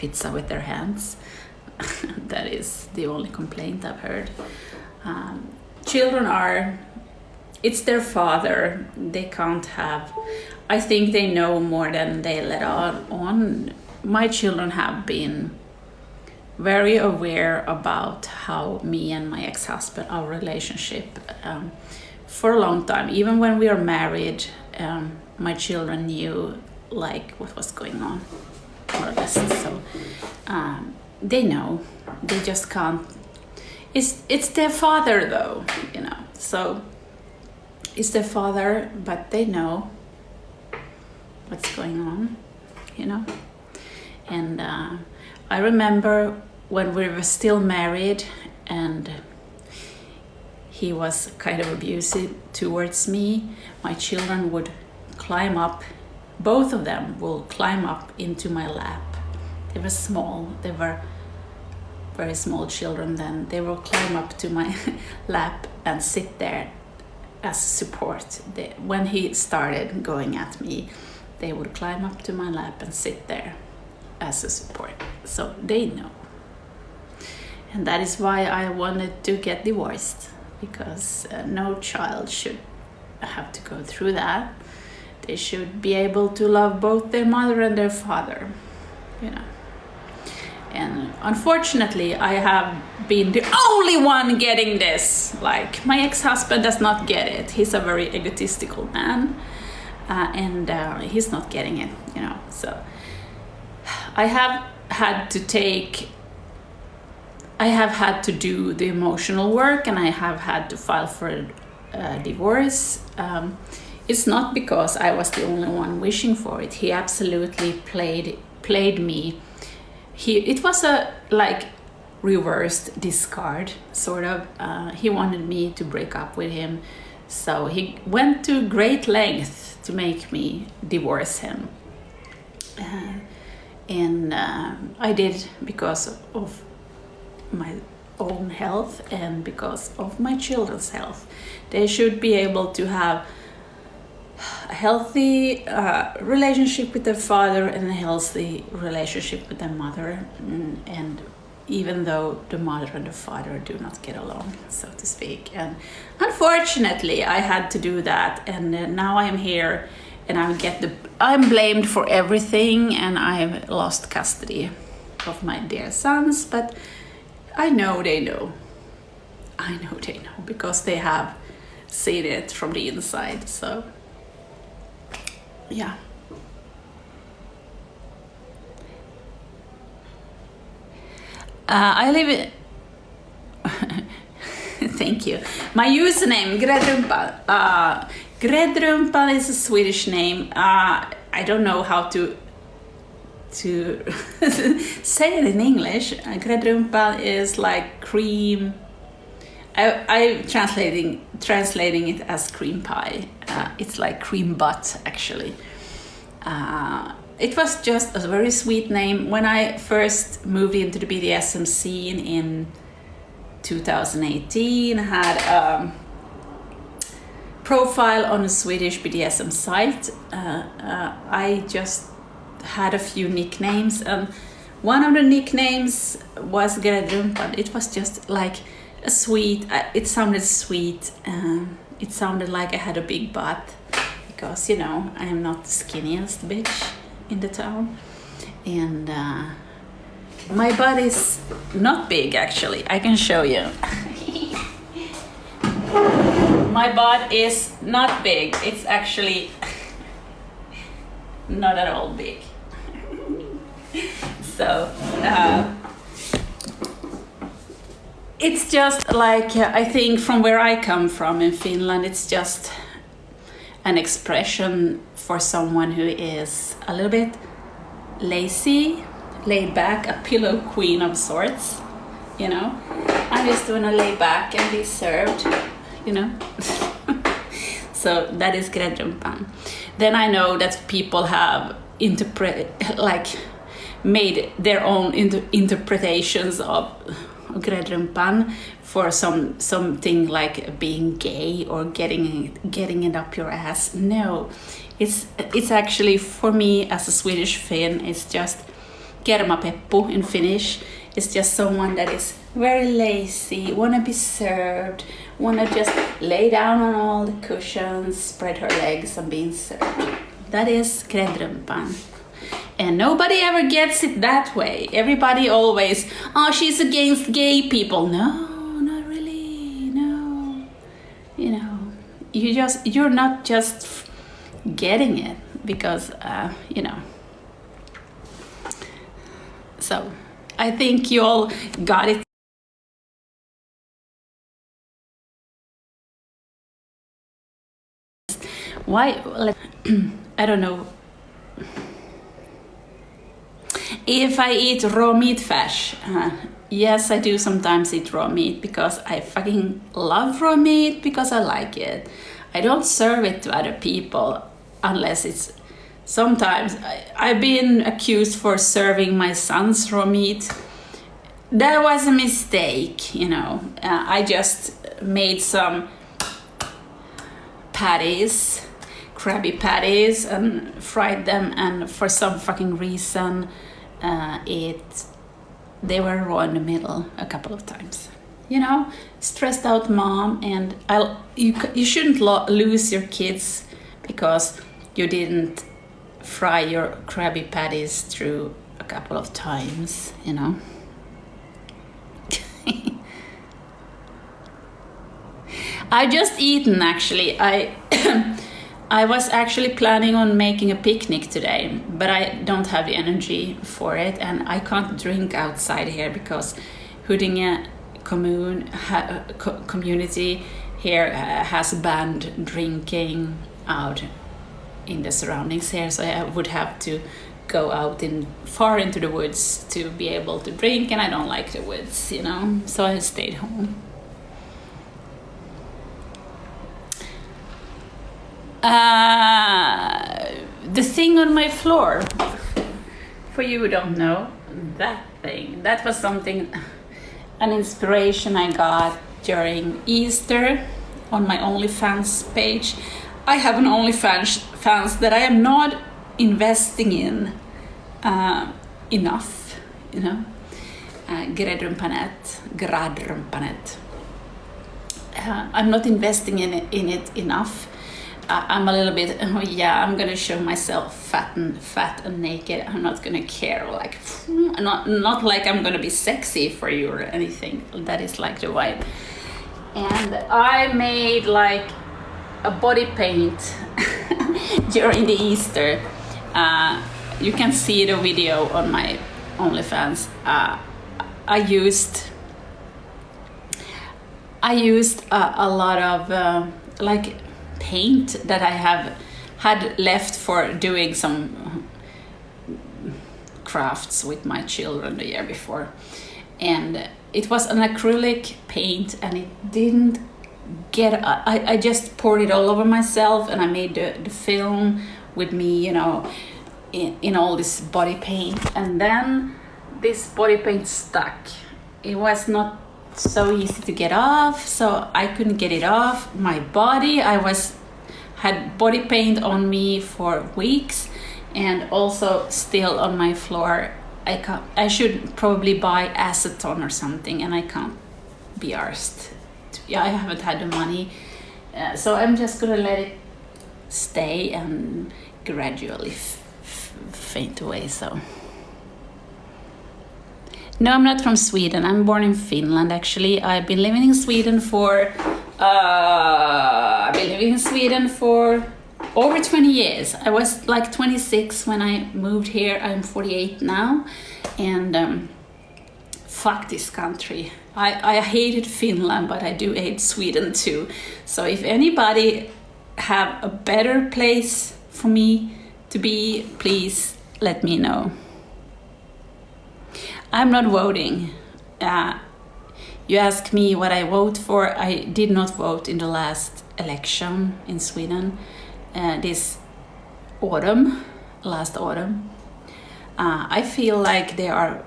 pizza with their hands. That is the only complaint I've heard. Children are, it's their father. They can't have, I think they know more than they let on. My children have been very aware about how me and my ex-husband, our relationship, for a long time. Even when we were married, my children knew like what was going on, more or less. So they know. They just can't. It's their father though, you know. So it's their father, but they know what's going on, you know. And I remember when we were still married and he was kind of abusive towards me, my children would climb up, both of them will climb up into my lap. They were small, they were very small children then. They will climb up to my lap and sit there as support. When he started going at me, they would climb up to my lap and sit there as a support. So they know. And that is why I wanted to get divorced, because no child should have to go through that. They should be able to love both their mother and their father, you know. And unfortunately, I have been the only one getting this. Like, my ex-husband does not get it. He's a very egotistical man, and he's not getting it, you know. So I have had to do the emotional work, and I have had to file for a divorce. It's not because I was the only one wishing for it. He absolutely played me. It was a like reversed discard, sort of. He wanted me to break up with him, so he went to great lengths to make me divorce him. And I did because of my own health and because of my children's health. They should be able to have a healthy relationship with their father and a healthy relationship with their mother, and even though the mother and the father do not get along, so to speak. And unfortunately I had to do that, and now I'm here and I'm blamed for everything, and I've lost custody of my dear sons, but I know they know because they have seen it from the inside. So yeah. I live in thank you. My username, Gräddrumpan. Gräddrumpan is a Swedish name. I don't know how to say it in English. Gräddrumpan is like cream. I'm translating it as cream pie. It's like cream butt, actually. It was just a very sweet name. When I first moved into the BDSM scene in 2018, I had a profile on a Swedish BDSM site. I just had a few nicknames, and one of the nicknames was Gräddrumpan. It was just like a sweet, it sounded sweet, it sounded like I had a big butt, because, you know, I am not the skinniest bitch in the town, and my butt is not big, actually. I can show you. My butt is not big. It's actually not at all big. So it's just like, I think from where I come from in Finland, it's just an expression for someone who is a little bit lazy, laid back, a pillow queen of sorts, you know. I just want to lay back and be served, you know. So that is Gräddrumpan. Then I know that people have made their own interpretations of Gräddrumpan for something like being gay or getting it up your ass. No, it's actually, for me as a Swedish Finn, it's just kermapeppu in Finnish is just someone that is very lazy, wanna be served, wanna just lay down on all the cushions, spread her legs and being served. That is Gräddrumpan. And nobody ever gets it that way. Everybody always, oh, she's against gay people. No, not really, no. You know, you're not just getting it because, you know. So, I think you all got it. Why? I don't know. If I eat raw meat fish, yes, I do sometimes eat raw meat because I fucking love raw meat because I like it. I don't serve it to other people unless it's sometimes. I've been accused for serving my son's raw meat. That was a mistake, you know. I just made some patties, Krabby Patties, and fried them, and for some fucking reason they were raw in the middle a couple of times. You know, stressed out mom, and you shouldn't lose your kids because you didn't fry your Krabby Patties through a couple of times, you know. I just eaten actually. I was actually planning on making a picnic today, but I don't have the energy for it, and I can't drink outside here because Huddinge community here has banned drinking out in the surroundings here, so I would have to go out far into the woods to be able to drink, and I don't like the woods, you know, so I stayed home. The thing on my floor, for you who don't know, that was something, an inspiration I got during Easter on my OnlyFans page. I have an OnlyFans that I am not investing in enough, you know. Gräddrumpanet. I'm not investing in it enough. I'm a little bit, I'm gonna show myself fat and naked. I'm not gonna care, like, not like I'm gonna be sexy for you or anything. That is like the vibe. And I made like a body paint during the Easter. You can see the video on my OnlyFans. I used a lot of like paint that I had left for doing some crafts with my children the year before, and it was an acrylic paint, and it didn't get. I just poured it all over myself, and I made the film with me, you know, in all this body paint, and then this body paint stuck. It was not so easy to get off, so I couldn't get it off my body. Had body paint on me for weeks, and also still on my floor. I should probably buy acetone or something, and I can't be arsed. I haven't had the money, so I'm just gonna let it stay and gradually faint away. So. No, I'm not from Sweden. I'm born in Finland, actually. I've been living in Sweden for over 20 years. I was like 26 when I moved here. I'm 48 now, and fuck this country. I hated Finland, but I do hate Sweden too. So if anybody have a better place for me to be, please let me know. I'm not voting. You ask me what I vote for. I did not vote in the last election in Sweden last autumn. I feel like they are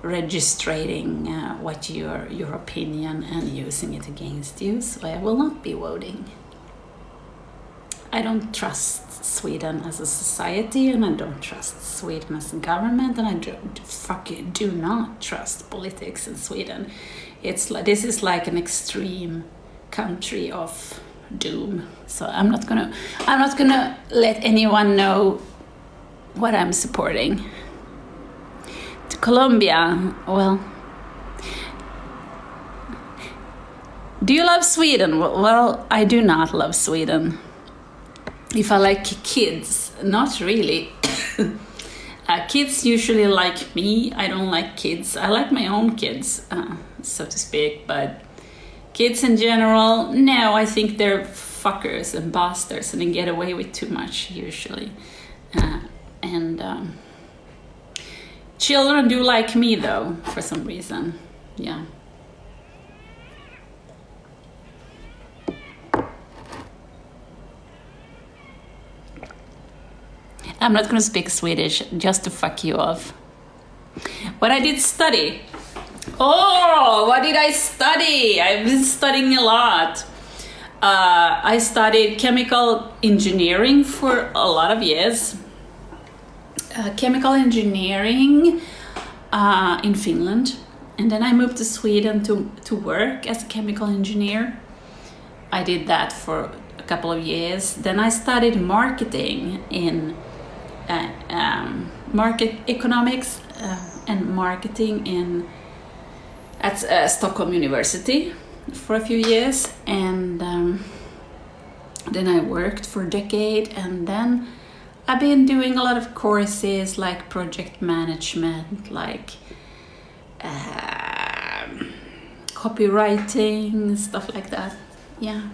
registering what your opinion and using it against you, so I will not be voting. I don't trust Sweden as a society, and I don't trust Sweden as a government, and I do not trust politics in Sweden. It's like, this is like an extreme country of doom. So I'm not gonna let anyone know what I'm supporting. To Colombia, well, do you love Sweden? Well, I do not love Sweden. If I like kids, not really. Kids usually like me. I don't like kids. I like my own kids, so to speak, but kids in general, no, I think they're fuckers and bastards and they get away with too much usually. Children do like me though, for some reason. Yeah. I'm not going to speak Swedish just to fuck you off. What I did study. Oh, what did I study? I've been studying a lot. I studied chemical engineering for a lot of years. Chemical engineering in Finland. And then I moved to Sweden to work as a chemical engineer. I did that for a couple of years. Then I studied marketing in market economics and marketing at Stockholm University for a few years, and then I worked for a decade, and then I've been doing a lot of courses like project management, like copywriting, stuff like that. Yeah.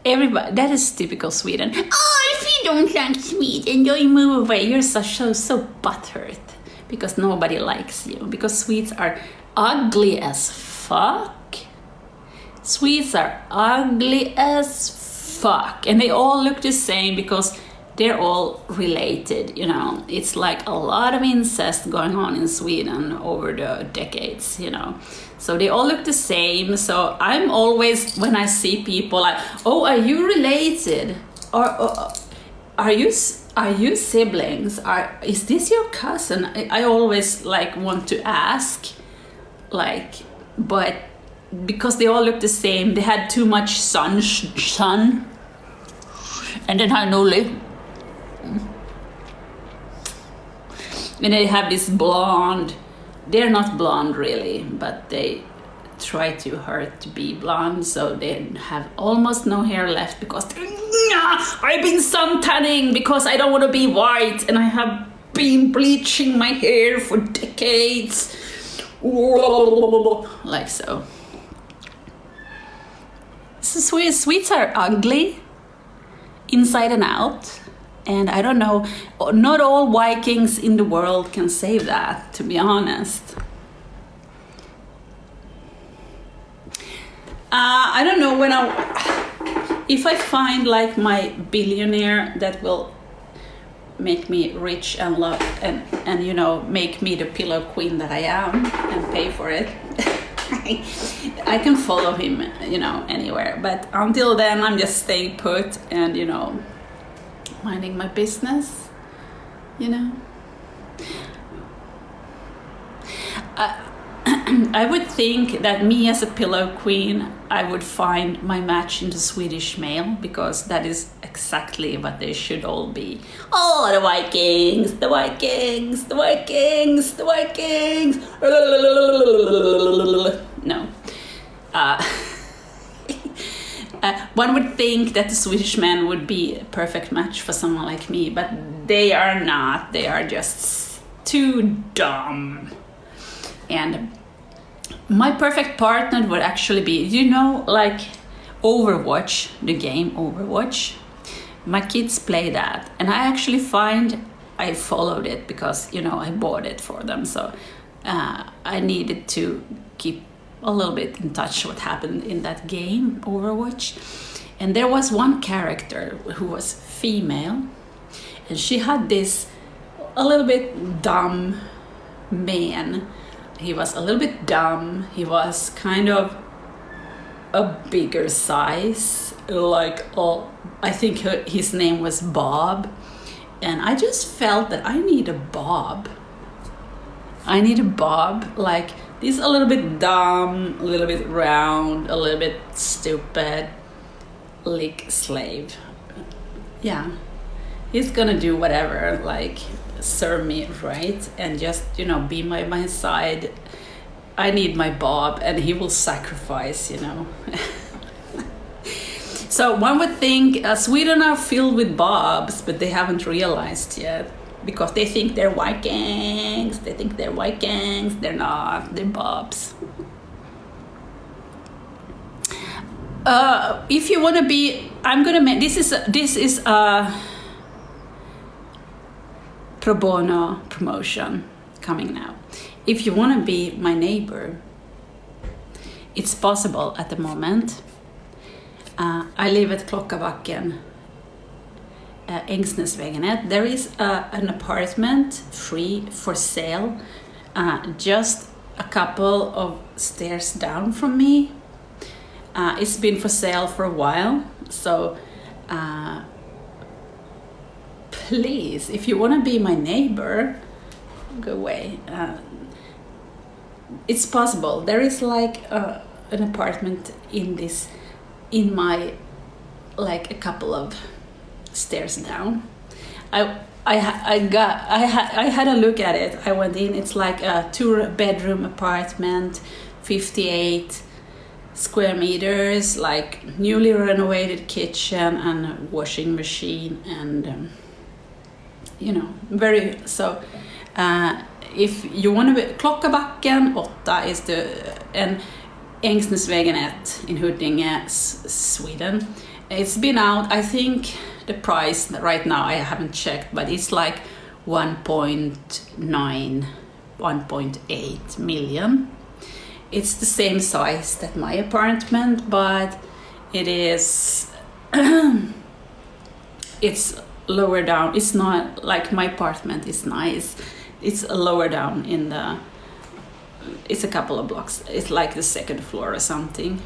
Everybody, that is typical Sweden. Oh, if you don't like Sweden, you move away. You're so butthurt because nobody likes you. Because Swedes are ugly as fuck. Swedes are ugly as fuck. And they all look the same because they're all related, you know. It's like a lot of incest going on in Sweden over the decades, you know. So they all look the same. So I'm always, when I see people like, oh, are you related? Or are you siblings? Is this your cousin? I always like want to ask, like, but because they all look the same, they had too much sun. And then I know, like, and they have this blonde. They're not blonde really, but they try too hard to be blonde, so they have almost no hair left because I've been sun tanning because I don't want to be white, and I have been bleaching my hair for decades. Like so. So Swedes are ugly inside and out. And I don't know, not all Vikings in the world can say that, to be honest. I don't know if I find like my billionaire that will make me rich and love and you know, make me the pillow queen that I am and pay for it. I can follow him, you know, anywhere. But until then, I'm just staying put and, you know, minding my business, you know. I would think that me as a pillow queen, I would find my match in the Swedish male, because that is exactly what they should all be. Oh, the Vikings, the Vikings, the Vikings, the Vikings. No. One would think that the Swedish men would be a perfect match for someone like me, but they are not. They are just too dumb. And my perfect partner would actually be, you know, like Overwatch, the game Overwatch. My kids play that, and I actually find I followed it because, you know, I bought it for them. So I needed to keep a little bit in touch what happened in that game Overwatch. And there was one character who was female, and she had this a little bit dumb man. He was a little bit dumb. He was kind of a bigger size, like, oh, I think his name was Bob, and I just felt that I need a Bob. I need a Bob, like this, a little bit dumb, a little bit round, a little bit stupid, lick slave. Yeah, he's gonna do whatever, like serve me right and just, you know, be by my side. I need my Bob, and he will sacrifice, you know. So one would think Sweden are filled with Bobs, but they haven't realized yet, because they think they're Vikings. They think they're Vikings. They're not. They're Bobs. If you want to be, I'm gonna make this is a pro bono promotion coming now. If you want to be my neighbor, it's possible at the moment. I live at Klockabacken, Ängsnäsvägen 1. There is an apartment free for sale, just a couple of stairs down from me. It's been for sale for a while, so please, if you want to be my neighbor, go away. It's possible. There is like an apartment in my, like a couple of stairs down. I had a look at it. I went in. It's like a 2-bedroom apartment, 58 square meters, like newly renovated kitchen and washing machine, and you know, very so. If you want to be, Klockabacken 8 is the, and Ängsnäsvägen 1 in Huddinge, Sweden. It's been out, I think the price right now, I haven't checked, but it's like 1.9, 1.8 million. It's the same size that my apartment, but it is, it's lower down. It's not like my apartment is nice. It's lower down in the, it's a couple of blocks. It's like the second floor or something.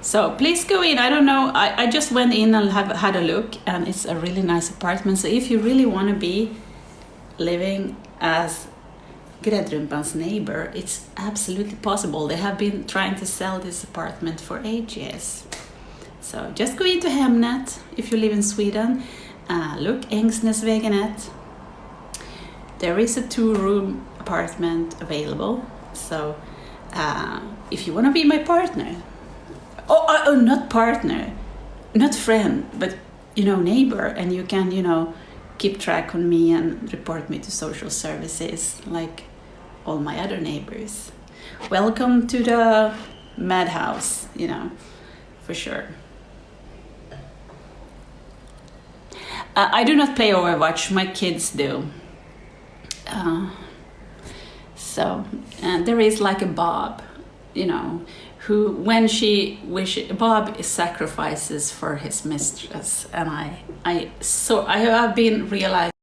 So please go in. I don't know. I just went in and had a look, and it's a really nice apartment. So if you really want to be living as Gräddrumpan's neighbor, it's absolutely possible. They have been trying to sell this apartment for ages. So just go into Hemnet if you live in Sweden. Look, Ängsnäsvägen 1. There is a 2-room apartment available. So if you want to be my partner, oh, not partner, not friend, but, you know, neighbor, and you can, you know, keep track on me and report me to social services like all my other neighbors. Welcome to the madhouse, you know, for sure. I do not play Overwatch, my kids do. So, and there is like a Bob, you know, who, when she wishes, Bob sacrifices for his mistress, and I have been realizing